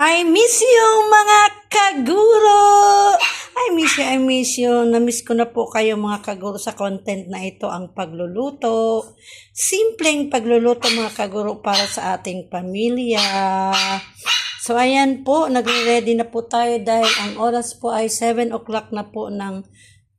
I miss you mga kaguro! I miss you. Namiss ko na po kayo mga kaguro sa content na ito, ang pagluluto. Simpleng pagluluto mga kaguro para sa ating pamilya. So ayan po, nagre-ready na po tayo dahil ang oras po ay 7 o'clock na po ng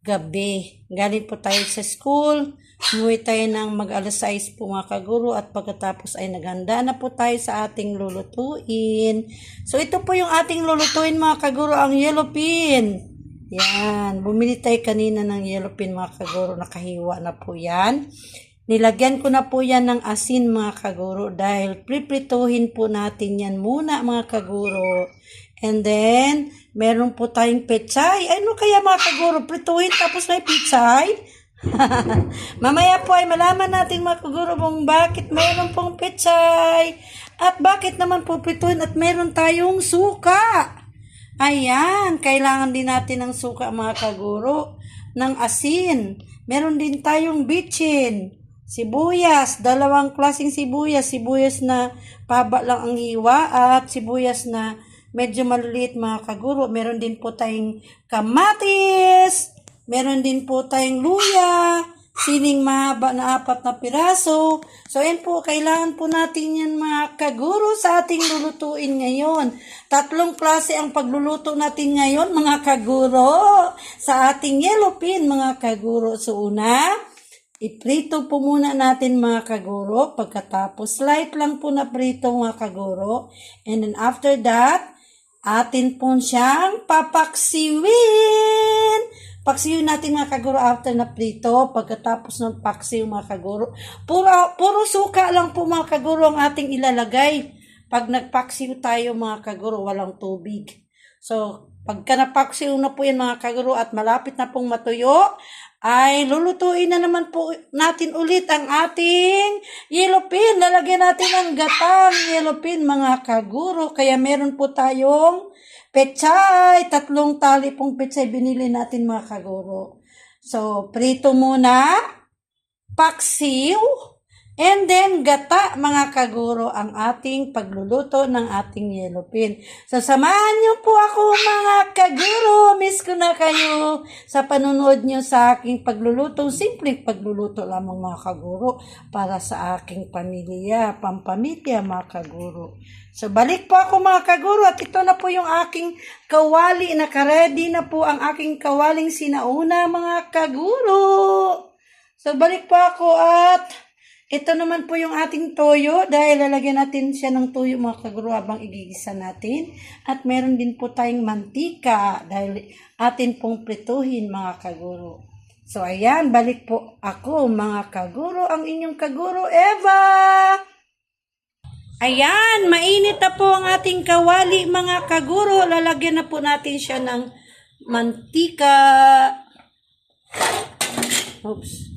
gabi. Galing po tayo sa school. Umuwi tayo ng mag-alas 6 po mga kaguro at pagkatapos ay naghanda na po tayo sa ating lulutuin. So ito po yung ating lulutuin mga kaguro, ang yellow pin. Yan, bumili tayo kanina ng yellow pin mga kaguro, nakahiwa na po yan. Nilagyan ko na po yan ng asin mga kaguro dahil priprituhin po natin yan muna mga kaguro. And then, meron po tayong pechay. Ano kaya mga kaguro, prituhin tapos may pechay? Mamaya po ay malaman natin mga kaguro kung bakit mayroon pong pechay at bakit naman po prituhin at meron tayong suka. Ayan, kailangan din natin ng suka mga kaguro, ng asin. Meron din tayong bitchin, sibuyas, dalawang klaseng sibuyas, sibuyas na paba lang ang hiwa at sibuyas na medyo maliliit mga kaguro. Meron din po tayong kamatis. Meron din po tayong luya, siling mahaba na 4 na piraso. So, yan po, kailangan po natin yan mga kaguro sa ating lulutuin ngayon. 3 klase ang pagluluto natin ngayon mga kaguro sa ating yellow pin mga kaguro. So, una, iprito po muna natin mga kaguro. Pagkatapos, light lang po na prito mga kaguro. And then after that, atin po siyang papaksiwin. Paksiw natin mga kaguro after na prito. Pagkatapos ng paksiw mga kaguro, puro suka lang po mga kaguro ang ating ilalagay. Pag nagpaksiw tayo mga kaguro, walang tubig. So, pagka napaksiw na po yan mga kaguro at malapit na pong matuyo, ay lulutuin na naman po natin ulit ang ating yellow pin. Lalagyan natin ang gatang yellow pin mga kaguro. Kaya meron po tayong pechay, 3 tali pong pechay binili natin mga kaguro. So, prito muna, paksiw, and then gata mga kaguro ang ating pagluluto ng ating yellow pin. So, samahan niyo po ako mga kaguro. Miss ko na kayo sa panunod niyo sa aking pagluluto. Simpleng pagluluto lamang mga kaguro para sa aking pamilya, pampamilya mga kaguro. So, balik po ako mga kaguro at ito na po yung aking kawali. Naka-ready na po ang aking kawaling sinauna mga kaguro. So, balik po ako at ito naman po yung ating toyo dahil lalagyan natin siya ng toyo mga kaguro habang igigisa natin. At meron din po tayong mantika dahil atin pong prituhin mga kaguro. So, ayan, balik po ako mga kaguro, ang inyong kaguro Eva. Ayan, mainit na po ang ating kawali mga kaguro. Lalagyan na po natin siya ng mantika. Oops.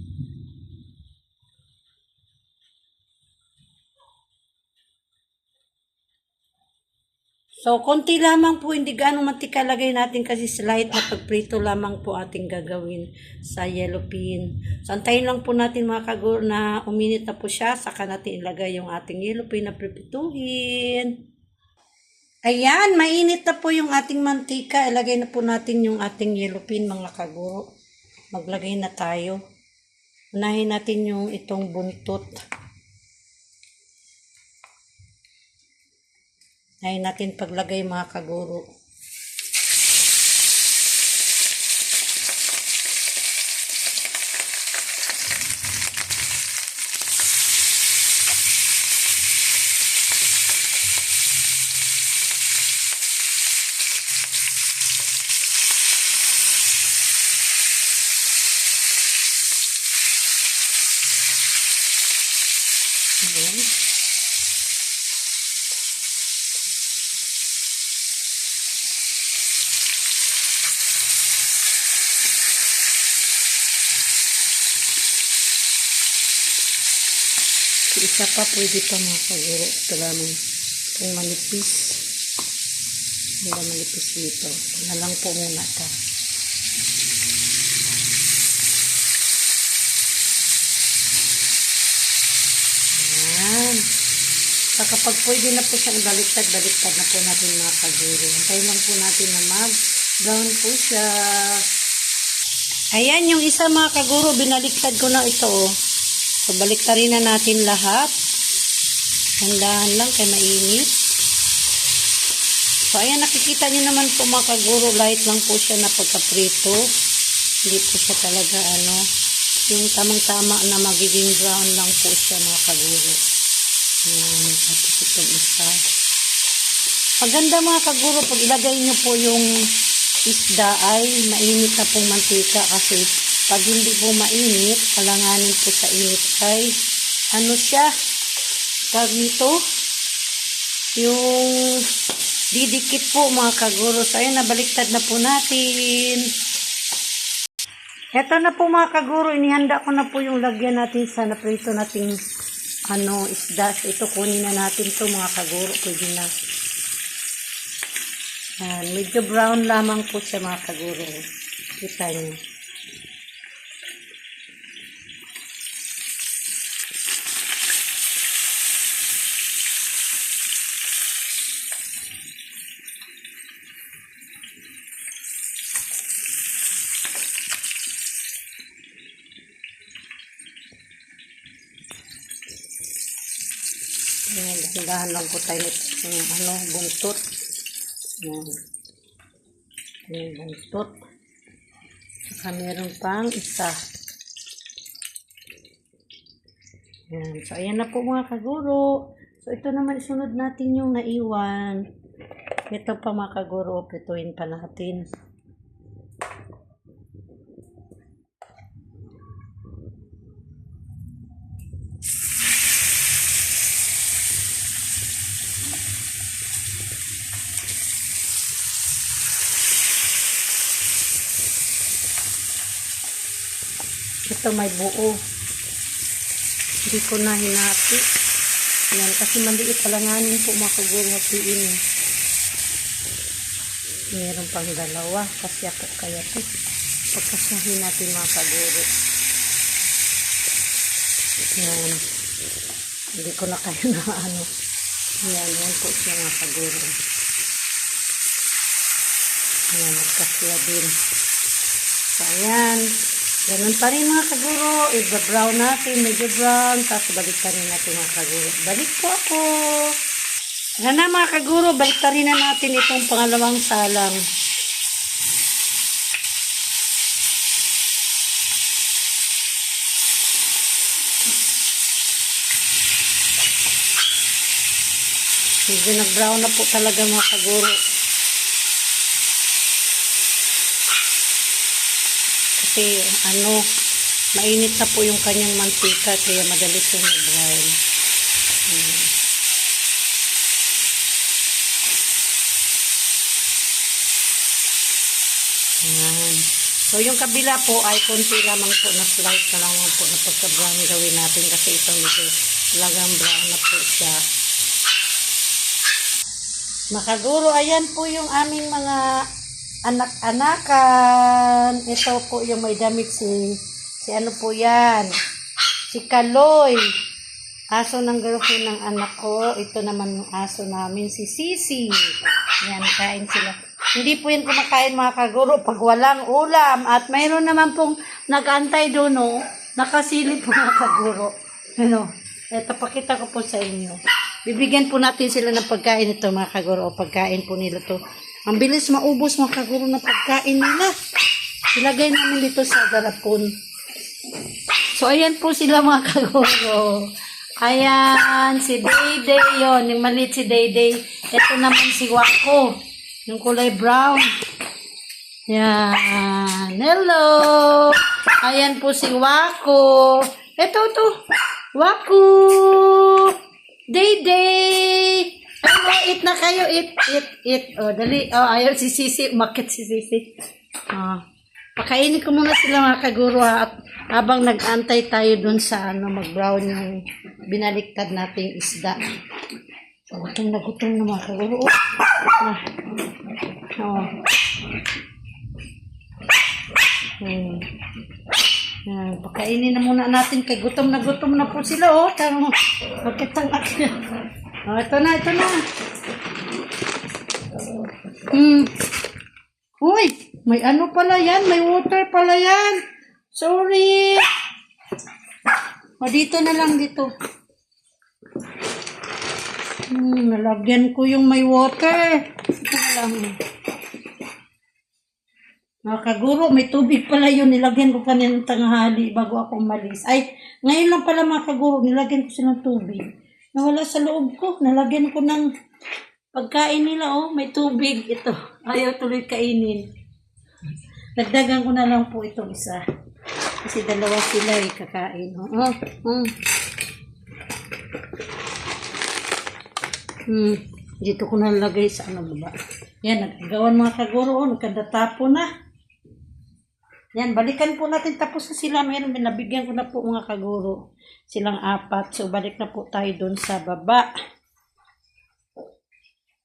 So, konti lamang po, hindi gaano mantika lagay natin kasi slight na pagprito lamang po ating gagawin sa yellow pin. So, antayin lang po natin mga kaguro na uminit na po siya, saka natin ilagay yung ating yellow pin na pripituhin. Ayan, mainit na po yung ating mantika. Ilagay na po natin yung ating yellow pin mga kaguro. Maglagay na tayo. Unahin natin yung itong buntot. Unahin natin paglagay mga kaguro. Ayan. Isa pa, pwede pa mga kaguro. Ito lamang itong manipis. Hindi manipis dito. Na lang po muna ito. Ayan. So, kapag pwede na po siyang baliktad na po natin mga kaguro. Antayin lang po natin na mag-brown po siya. Ayan, yung isa mga kaguro, binaliktad ko na ito. So, baliktarin na natin lahat. Handahan lang kay mainit. So, ayan, nakikita niyo naman po mga kaguro, light lang po siya na pagkaprito. Hindi po siya talaga, yung tamang-tama na magiging brown lang po siya mga kaguro. Ayan, tapos itong isa. Maganda mga kaguro, pag ilagay niyo po yung isda ay mainit na pong mantika kasi pag hindi po mainit, kalanganin po sa init ay siya, tawag nito, yung didikit po mga kaguro. So ayan, nabaliktad na po natin. Eto na po mga kaguro, inihanda ko na po yung lagyan natin sa naprito nating isda. So ito kunin na natin to mga kaguro, pwede na. Medyo brown lamang po siya mga kaguro. Kita niyo. Dahan lang po tayo nito buntot. Yung buntot. Saka meron pang isa. Yan. So, ayan na po mga kaguro. So, ito naman sunod natin yung naiwan. Ito pa mga kaguro, pituin pa natin. Ito may buo. Hindi ko na hinati. Yan, kasi maliit palanganin po mga kaguro hatiin. Meron pang dalawa. Kasi ako kaya ito. Pagkasahin natin mga kaguro. Yan. Hindi ko na kayo na Yan, yan po siya mga kaguro. Yan, nagkasya din. So, ayan. Ganun pa rin mga kaguro. Iba-brown natin, medyo brown. Tapos balik pa rin natin mga kaguro. Balik po ako. Yan na mga kaguro, balik pa rin na natin itong pangalawang salang. Medyo nag-brown na po talaga mga kaguro. Kasi mainit na po yung kanyang mantika kaya madali siyang mag-brown. Ayan. So yung kabila po ay konti lamang po na slight na lamang po na pagka-brown gawin natin kasi ito medyo talagang brown na po siya. Makaguro, ayan po yung aming mga anak-anakan. Ito po yung may damit si ano po yan? Si Kaloy. Aso ng girlfriend ng anak ko. Ito naman yung aso namin, si Sisi. Yan, kain sila. Hindi po yan kumakain mga kaguro pag walang ulam. At mayroon naman pong nag-antay doon, nakasilip po mga kaguro. Ito, pakita ko po sa inyo. Bibigyan po natin sila ng pagkain ito mga kaguro. O pagkain po nila to. Ang bilis maubos mga kaguro ng pagkain nila. Ilagay namin dito sa garapon. So, ayan po sila mga kaguro. Ayan, si Dayday yun. Yung maliit si Dayday. Ito naman si Wako. Yung kulay brown. Yan. Hello. Ayan po si Wako. Ito. Wako. Dayday. Eat na kayo. Eat. Dali. Ayaw si Sisi. Umakit si Sisi. Pakainin ko muna sila mga kaguro at habang nag-antay tayo dun sa mag-brown yung binaliktad nating isda. Gutom na mga kaguro. Pakainin na muna natin kay gutom na po sila. Bakit ang akin? Oh, ito na, ito na. Hmm. Uy, may ano pala yan, may water pala yan. Sorry. O, dito na lang, dito. Nalagyan ko yung may water. Ito na lang. Mga kaguro, may tubig pala yun. Nilagyan ko kanina tanghali bago ako umalis. Ay, ngayon lang pala mga kaguro, nilagyan ko silang tubig. Nawala sa loob ko. Nalagyan ko ng pagkain nila, oh. May tubig. Ito. Ayaw tuloy kainin. Dagdagan ko na lang po itong isa. Kasi dalawa sila kakain. Dito ko nalagay sa ano baba. Yan, nagagawan mga kaguro. Nagkadatapo na. Yan, balikan po natin. Tapos na sila. Meron, nabigyan ko na po mga kaguro. Silang 4. So, balik na po tayo doon sa baba.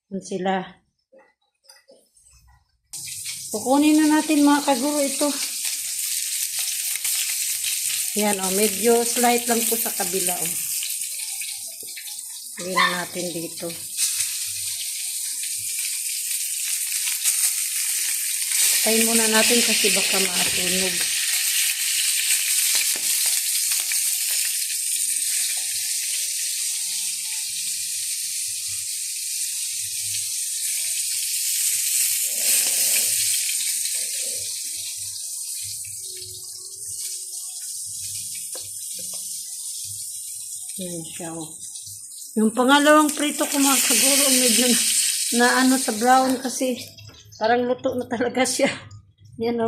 Yan sila. Kukunin na natin mga kaguro ito. Yan, medyo slight lang po sa kabila, Lagyan na natin dito. Tayin muna natin kasi baka masunog. Yan siya, Yung pangalawang prito ko mga kaguro, medyo na ano sa brown kasi parang luto na talaga siya. Yan,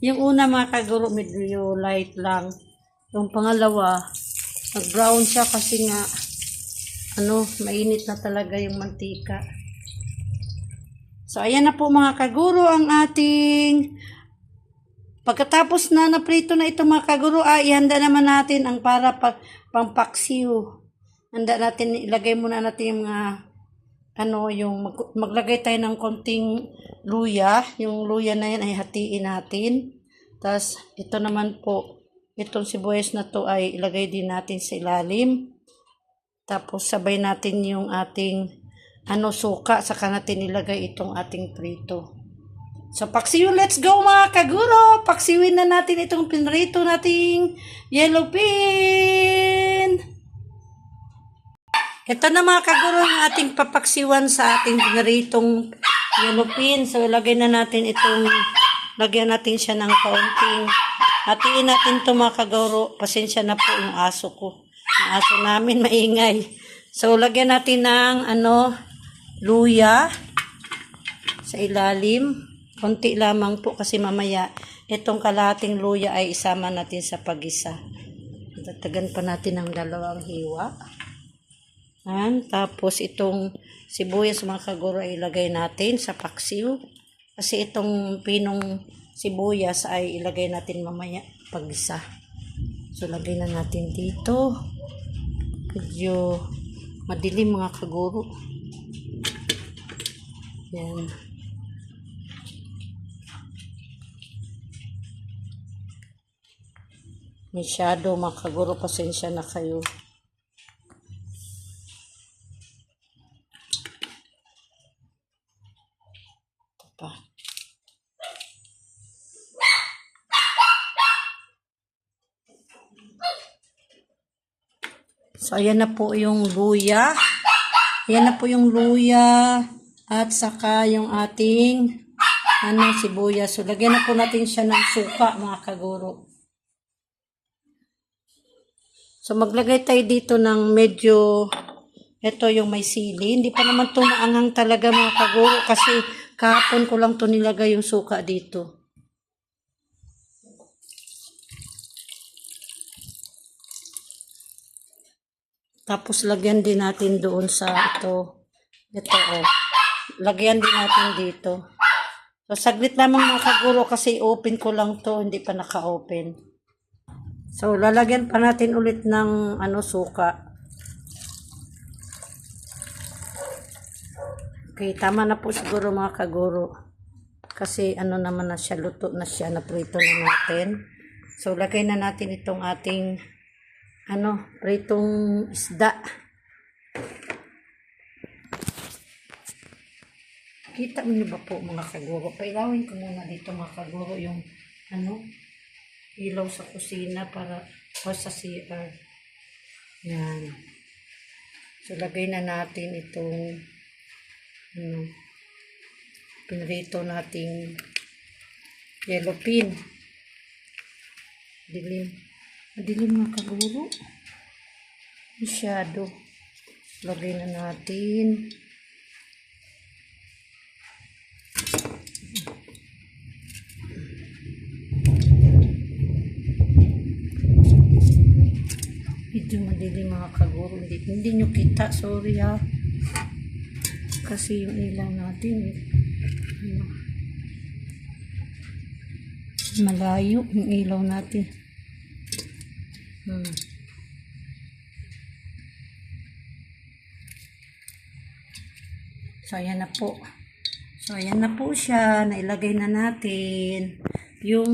Yung una mga kaguro, medyo light lang. Yung pangalawa, nag-brown siya kasi nga, mainit na talaga yung mantika. So, ayan na po mga kaguro ang ating pagkatapos na naprito na ito mga kaguro, ihanda naman natin ang para pampaksiw. Handa natin, ilagay muna natin yung mga maglagay tayo ng konting luya. Yung luya na yan ay hatiin natin. Tapos, ito naman po, itong sibuyas na to ay ilagay din natin sa ilalim. Tapos, sabay natin yung ating suka, saka natin ilagay itong ating prito. So, paksiw, let's go mga kaguro! Paksiwin na natin itong pinrito nating yellow pin! Ito na mga kaguro yung ating papaksiwan sa ating pinaritong yellow pin. So, lagyan natin natin siya ng kaunting. Hatiin natin ito mga kaguro. Pasensya na po yung aso ko. Yung aso namin maingay. So, lagyan natin ng luya sa ilalim. Konti lamang po kasi mamaya itong kalahating luya ay isama natin sa pag-isa. Dagdagan pa natin ng 2 hiwa. Tapos itong sibuyas mga kaguro ay ilagay natin sa paksiw. Kasi itong pinong sibuyas ay ilagay natin mamaya pag-isa. So lagay na natin dito. Medyo madilim mga kaguro. Yan. Masyado mga kaguro, pasensya na kayo. So, ayan na po yung luya. Ayan na po yung luya. At saka yung ating sibuyas. So, lagyan na po natin siya ng suka, mga kaguro. So, maglagay tayo dito ng medyo, ito yung may sili. Hindi pa naman ito maanghang talaga, mga kaguro. Kasi kahapon ko lang ito nilagay yung suka dito. Tapos, lagyan din natin doon sa ito. Ito, lagyan din natin dito. So, saglit lamang mga kaguro kasi open ko lang to, hindi pa naka-open. So, lalagyan pa natin ulit ng suka. Okay, tama na po siguro mga kaguro. Kasi naman na siya, luto na siya, naprito na natin. So, lagay na natin itong ating pritong isda. Kita mo niyo ba po mga kaguro? Pailawin ko muna dito mga kaguro yung ilaw sa kusina para o sa CR. Yan. So lagay na natin itong pinrito nating yellow pin. Dilim. Madilim mga kaguro. Masyado. Lagay na natin. Medyo madilim mga kaguro. Hindi nyo kita. Sorry ha. Kasi yung ilaw natin malayo yung ilaw natin. So ayan na po. So ayan na po siya. Nailagay na natin yung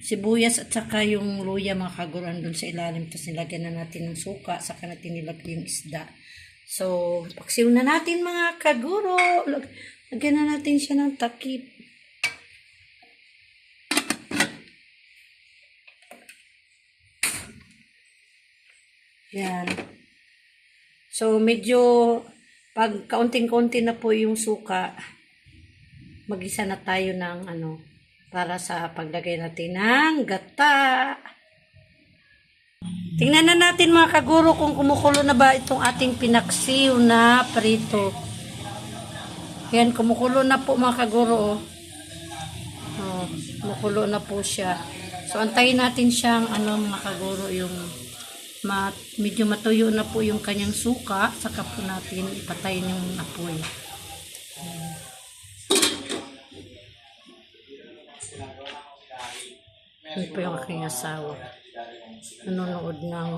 sibuyas at saka yung luya mga kaguro doon sa ilalim. Tapos nilagyan na natin ng suka. Saka natin nilagay yung isda. So paksiw na natin mga kaguro. Lagyan na natin siya ng takip. Yan. So medyo pag kaunting-kaunti na po yung suka, mag-isa na tayo ng para sa paglagay natin ng gata. Tingnan na natin mga kaguro kung kumukulo na ba itong ating pinaksiw na prito. Yan, kumukulo na po mga kaguro. Kumukulo na po siya. So antayin natin siyang mga kaguro yung medyo matuyo na po yung kanyang suka, saka po natin ipatayin yung apoy. Yun po yung aking asawa. Nanonood ng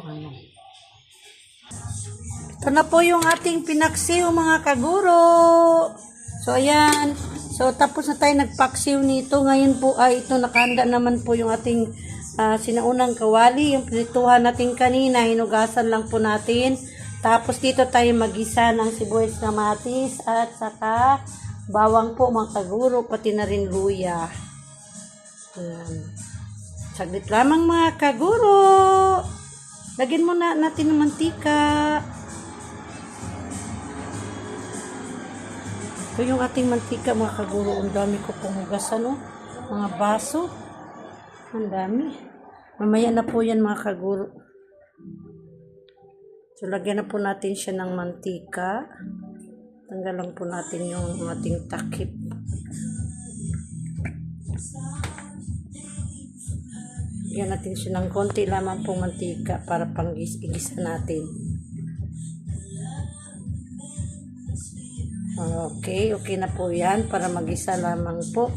Ito na po yung ating pinaksiw mga kaguro. So ayan. So tapos na tayo nagpaksiw nito. Ngayon po ay ito nakahanda naman po yung ating sinaunang kawali, yung pinituhan natin kanina, hinugasan lang po natin. Tapos dito tayo magisa ng sibuyas, kamatis at saka bawang po mga kaguro, pati na rin luya. Ayan. Saglit lamang mga kaguro. Lagyan muna natin ng mantika. Ito yung ating mantika mga kaguro. Ang dami ko pong hugasan, mga baso. Ang dami. Mamaya na po yan mga kaguro. So lagyan na po natin siya ng mantika. Tanggalan po natin yung ating takip. Lagyan natin siya ng konti lamang po mantika para pang-igisa natin. Okay na po yan para mag-isa lamang po.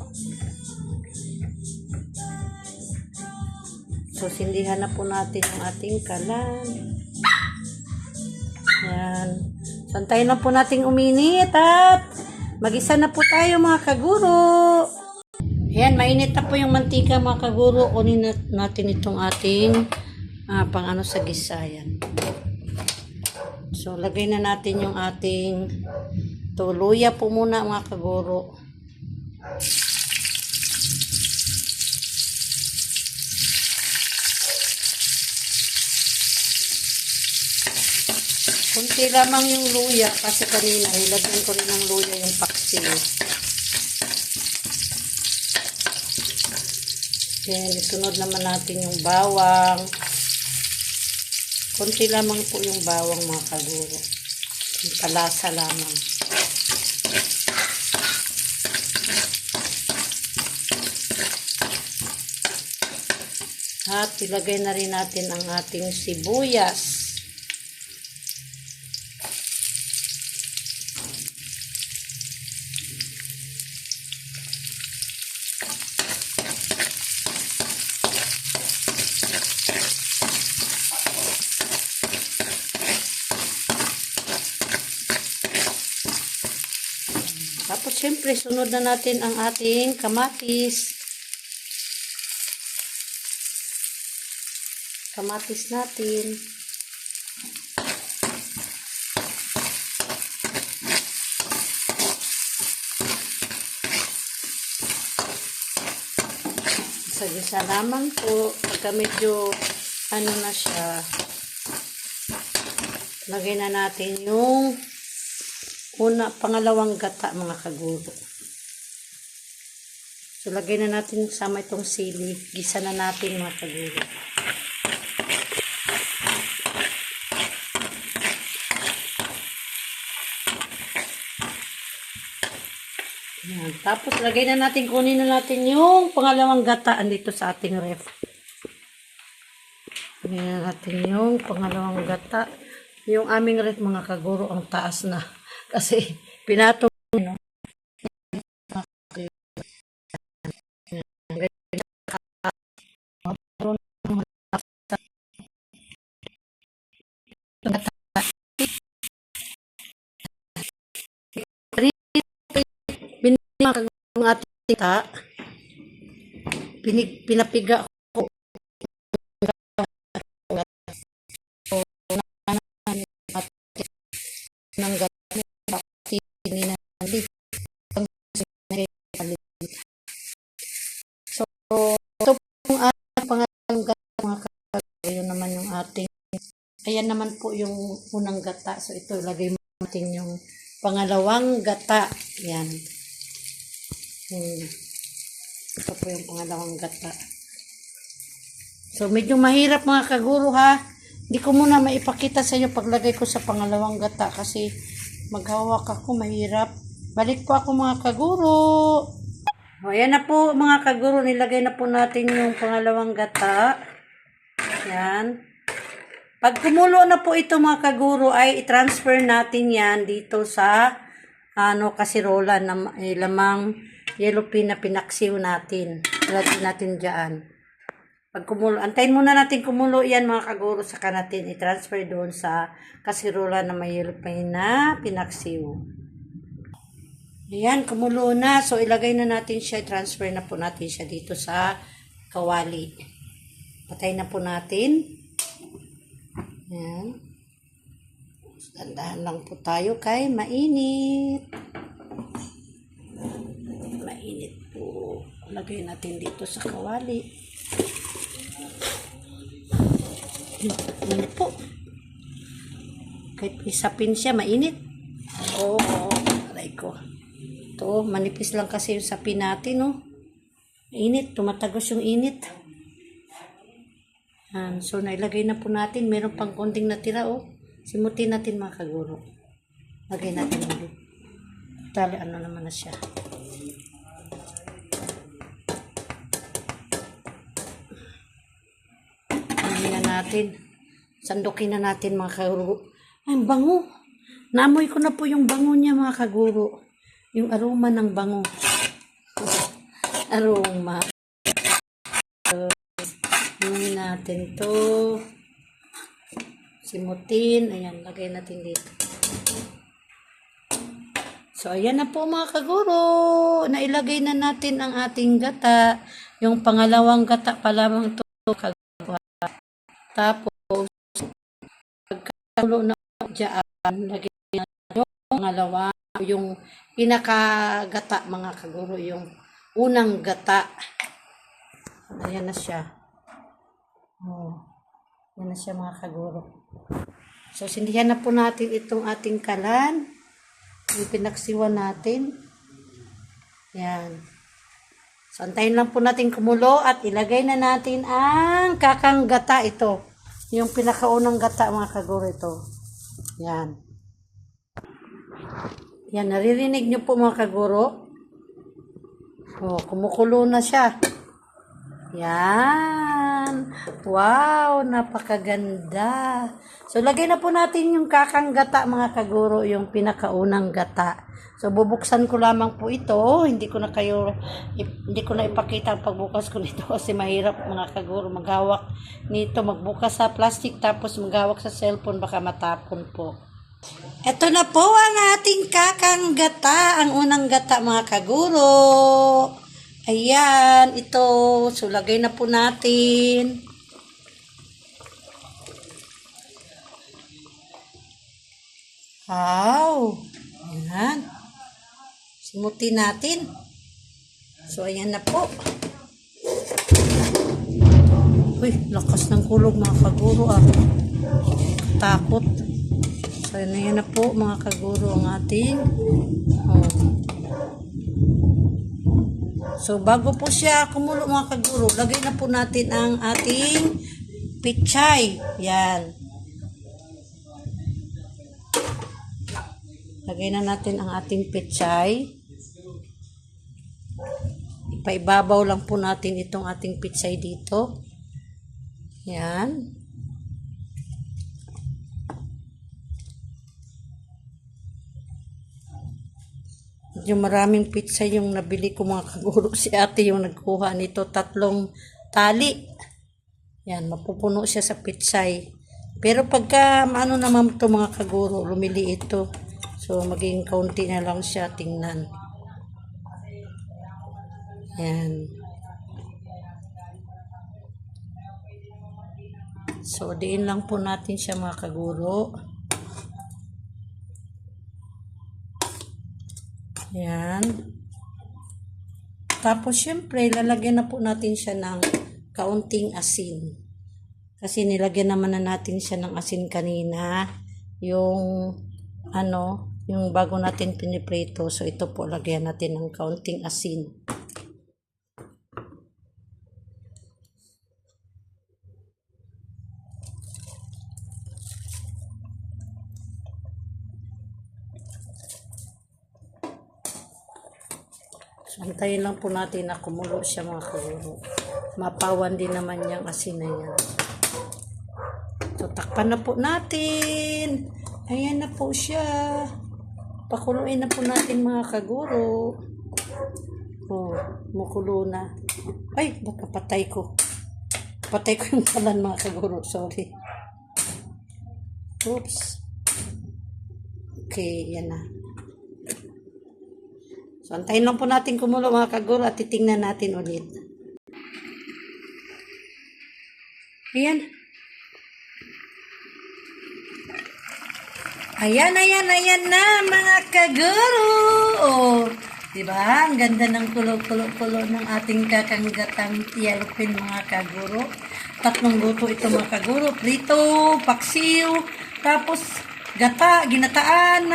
So, sindihan na po natin yung ating kalan. Yan. Santayin na po natin uminit at mag-isa na po tayo mga kaguro. Yan, mainit na po yung mantika mga kaguro. Kunin natin itong ating pang sa gisa. Yan. So, lagay na natin yung ating luya po muna mga kaguro. Kunti lamang yung luya kasi kanina ilagyan ko rin ng luya yung paksiw. Then isunod naman natin yung bawang. Kunti lamang po yung bawang mga kaguro. Yung palasa lamang. At ilagay na rin natin ang ating sibuyas. Tapos syempre sunod na natin ang ating kamatis. Kamatis natin. Gisa-gisa lamang po. Pagka medyo ano na siya, lagay na natin yung pangalawang gata mga kaguro. So, lagay na natin sama itong sili. Gisa na natin mga kaguro. Yan. Tapos, lagay na natin, kunin na natin yung pangalawang gata andito sa ating ref. Kunin na natin yung pangalawang gata. Yung aming ref, mga kaguro, ang taas na. Kasi, pinatong, no? Ang ating tita, pinapiga ko ng gamit so ito pong ating pangalang gata mga kaguro. Yun naman yung ating, ayan naman po yung unang gata. So ito, lagay mo natin yung pangalawang gata. Yan. Ito po yung pangalawang gata. So, medyo mahirap mga kaguro ha. Hindi ko muna maipakita sa inyo paglagay ko sa pangalawang gata kasi maghawak ako, mahirap. Balik po ako mga kaguro. O, ayan na po mga kaguro. Nilagay na po natin yung pangalawang gata. Yan. Pag kumulo na po ito mga kaguro ay i-transfer natin yan dito sa kasirola na lamang yellow pin na pinaksiw natin. Lagyan natin dyan. Pag kumulo, antayin muna natin kumulo yan mga kaguro, saka natin i-transfer doon sa kasirola na may yellow pin na pinaksiw. Ayan, kumulo na. So, ilagay na natin siya, transfer na po natin siya dito sa kawali. Patay na po natin. Ayan. Dandahan lang po tayo kay mainit. Mainit po. Lagay natin dito sa kawali. Mainit po. Kahit isapin siya, mainit. Oo, aray ko. Ito, manipis lang kasi yung sapin natin, no? Init, tumatagos yung init. So, nailagay na po natin. Meron pang konting natira, oh. Simutin natin mga kaguro. Lagay natin ulit. Tali, ano naman na siya. Lagyan na natin. Sandukin na natin mga kaguro. Ay, bango. Naamoy ko na po yung bango niya mga kaguro. Yung aroma ng bango. Aroma. Lagyan natin to. Simutin. Ayan, lagay natin dito. So, ayan na po mga kaguro. Nailagay na natin ang ating gata. Yung pangalawang gata pa lamang ito. Tapos, pagkakulo na dyan, lagay na yung pangalawa. Yung pinakagata mga kaguro. Yung unang gata. Ayan na siya. Oh. Ayan na siya mga kaguro. So, sindihan na po natin itong ating kalan. Yung pinaksiwan natin. Yan. So, antayin lang po natin kumulo at ilagay na natin ang kakang gata ito. Yung pinakaunang gata mga kaguro ito. Yan. Yan, naririnig nyo po mga kaguro. Oh, kumukulo na siya. Yan. Wow, napakaganda. So, lagay na po natin yung kakang gata mga kaguro, yung pinakaunang gata. So, bubuksan ko lamang po ito. Hindi ko na ipakita ang pagbukas ko nito kasi mahirap mga kaguro maghawak nito, magbukas sa plastic tapos maghawak sa cellphone, baka matapon po. Ito na po ang ating kakang gata, ang unang gata mga kaguro. Ayan, ito. So, lagay na po natin. Wow. Ayan. Simutin natin. So, ayan na po. Uy, lakas ng kulog mga kaguro ah. Takot. So, yan na po mga kaguro ang ating. Oh. So, bago po siya kumulo mga kaguro, lagay na po natin ang ating pichay. Yan. Lagay na natin ang ating pichay. Ipaibabaw lang po natin itong ating pichay dito. Yan. Yung maraming pizza yung nabili ko mga kaguro. Si ate yung nagkuha nito. 3 tali. Yan, mapupuno siya sa pitsay. Pero pagka ano naman ito mga kaguro, lumili ito. So, maging kaunti na lang siya. Tingnan. Yan. So, diin lang po natin siya mga kaguro. Yan. Tapos, syempre, lalagyan na po natin siya ng kaunting asin. Kasi nilagyan naman na natin siya ng asin kanina. Yung, yung bago natin piniprito. So, ito po, lagyan natin ng kaunting asin. Antayin lang po natin na kumulo siya mga kaguro. Mapawan din naman yung asin na yan. So, takpan na po natin. Ayan na po siya. Pakuluin na po natin mga kaguro. Oh, mukulo na. Ay, baka patay ko. Patay ko yung kalan mga kaguro. Sorry. Oops. Okay, yan na. So, antayin lang po natin kumulo mga kaguro at titingnan natin ulit. Ayan. Ayan na mga kaguro. Oh, diba? Ang ganda ng kulo-kulo-kulo ng ating kakanggatang yellowfin mga kaguro. 3 luto ito mga kaguro. Prito, paksiw, tapos gata, ginataan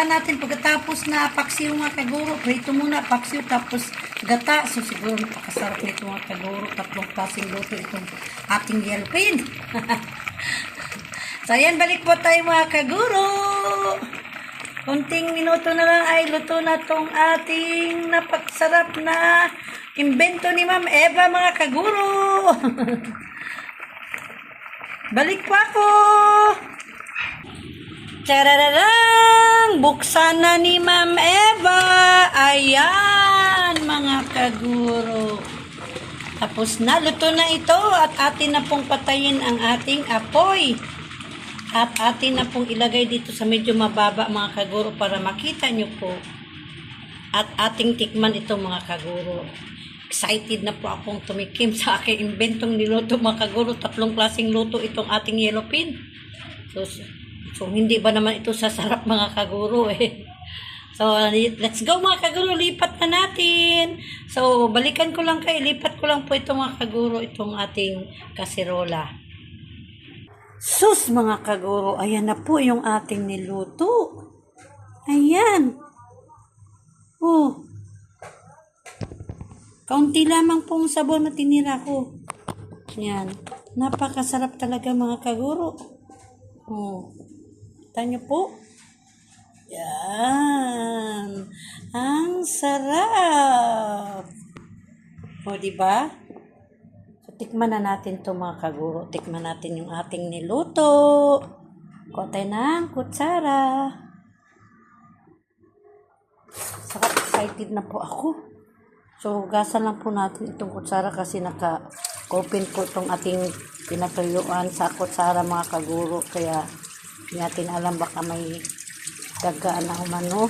natin pagkatapos na paksiw mga kaguro. Prito muna, paksiw, tapos gata. So, siguro napakasarap nito mga kaguro. 3 klaseng luto itong ating yellowfin. So, ayan, balik po tayo mga kaguro. Kunting minuto na lang ay luto na tong ating napaksarap na imbento ni Ma'am Eva mga kaguro. Balik po ako. Tarararang! Buksan na ni Ma'am Eva. Ayan, mga kaguro. Tapos na, luto na ito at atin na pong patayin ang ating apoy. At atin na pong ilagay dito sa medyo mababa mga kaguro para makita nyo po. At ating tikman ito mga kaguro. Excited na po akong tumikim sa aking inventong niluto mga kaguro. 3 klaseng luto itong ating yellowfin. So, hindi ba naman ito sasarap mga kaguro eh. So, let's go mga kaguro. Lipat na natin. So, balikan ko lang kayo. Lipat ko lang po ito mga kaguro. Itong ating kaserola. Sus mga kaguro. Ayan na po yung ating niluto. Ayan. Oh. Kaunti lamang pong sabon na tinira ko. Ayan. Napakasarap talaga mga kaguro. Oh. Tanya po. Yan. Ang sarap. O, diba? So, tikman na natin to mga kaguro. Tikman natin yung ating niluto. Kuha tayo ng kutsara. Sarap, excited na po ako. So, gasan lang po natin itong kutsara kasi naka-open po itong ating pinatuyuan sa kutsara mga kaguro. Kaya, hindi natin alam baka may gagaan na umano.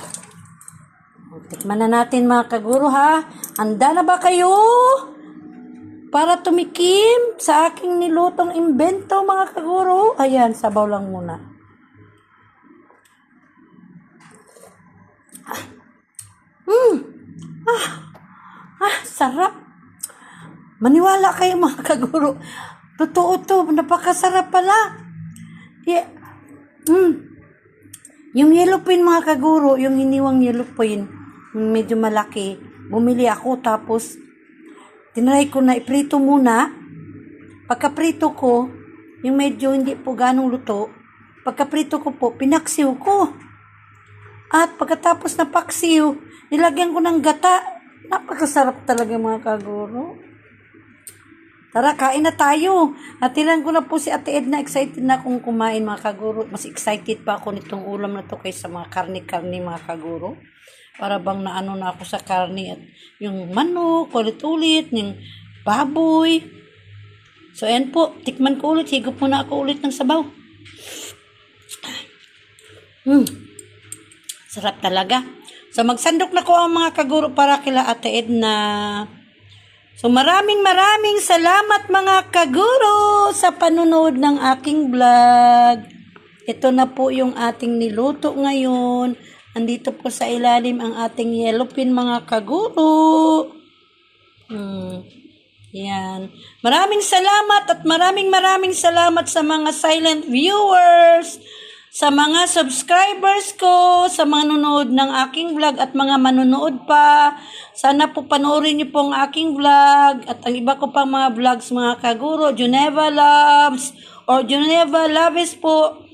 Tikman na natin mga kaguro ha. Handa na ba kayo? Para tumikim sa aking nilutong imbento mga kaguro. Ayan, sabaw lang muna. Sarap. Maniwala kayo mga kaguro. Totoo to, napakasarap pala. Yeah. Yung yellow pin mga kaguro, yung hiniwang yellow pin, medyo malaki. Bumili ako tapos tinry ko na iprito muna. Pagkaprito ko, yung medyo hindi po ganong luto, pagkaprito ko po, pinaksiw ko. At pagkatapos na paksiw, nilagyan ko ng gata. Napakasarap talaga mga kaguro. Tara, kain na tayo. Atilan ko na po si Ate Edna. Excited na akong kumain mga kaguro. Mas excited pa ako nitong ulam na to kaysa mga karne-karne mga kaguro. Para bang naano na ako sa karne at yung manok, ulit-ulit, yung baboy. So, ayan po. Tikman ko ulit. Higop muna ako ulit ng sabaw. Sarap talaga. So, magsandok na ko ang mga kaguro para kila Ate Edna. So, maraming salamat mga kaguro sa panunood ng aking vlog. Ito na po yung ating niluto ngayon. Andito po sa ilalim ang ating yellow pin mga kaguro. Yan. Maraming salamat at maraming salamat sa mga silent viewers, sa mga subscribers ko, sa mga nanonood ng aking vlog at mga manonood pa. Sana po panoorin niyo po ang aking vlog at ang iba ko pang mga vlogs mga kaguro. Geneva Loves or Geneva Loves po.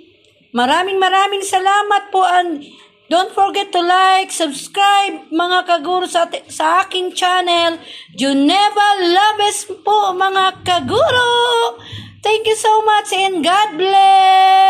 Maraming salamat po and don't forget to like, subscribe mga kaguro sa aking channel. Geneva Loves po mga kaguro. Thank you so much and God bless!